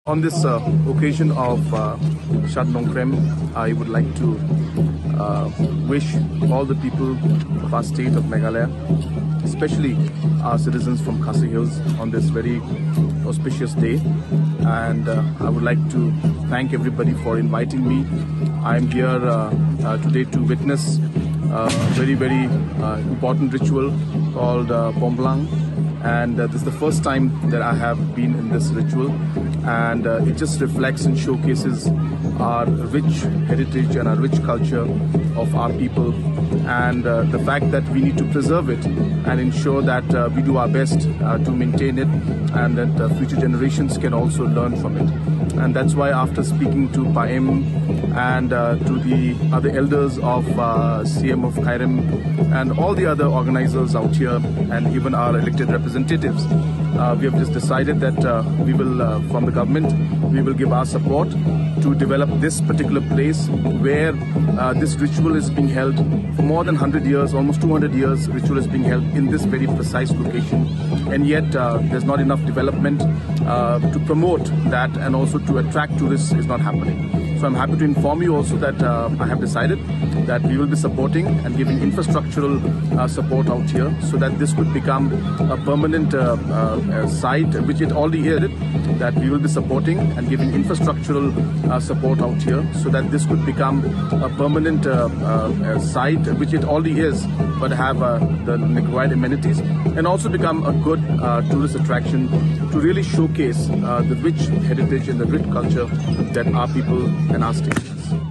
On this occasion of Shad Nongkrem, I would like to wish all the people of our state of Meghalaya, especially our citizens from Khasi Hills, on this very auspicious day. And I would like to thank everybody for inviting me. I am here today to witness a very important ritual called Pomblang. And this is the first time that I have been in this ritual, and it just reflects and showcases our rich heritage and our rich culture of our people, and the fact that we need to preserve it and ensure that we do our best to maintain it, and that future generations can also learn from it. And that's why, after speaking to PAEM and to the other elders of CM of Khairem and all the other organizers out here, and even our elected representatives, we have just decided that we will, from the government, we will give our support to develop this particular place where this ritual is being held for more than 100 years, almost 200 years. Ritual is being held in this very precise location, and yet there's not enough development to promote that, and also to attract tourists is not happening. So I'm happy to inform you also that I have decided that we will be supporting and giving infrastructural support out here, so that this could become a permanent site, which it already is, that we will be supporting and giving infrastructural support out here, so that this could become a permanent site, which it already is, but have the required amenities, and also become a good tourist attraction to really showcase the rich heritage and the rich culture that our people and our state has.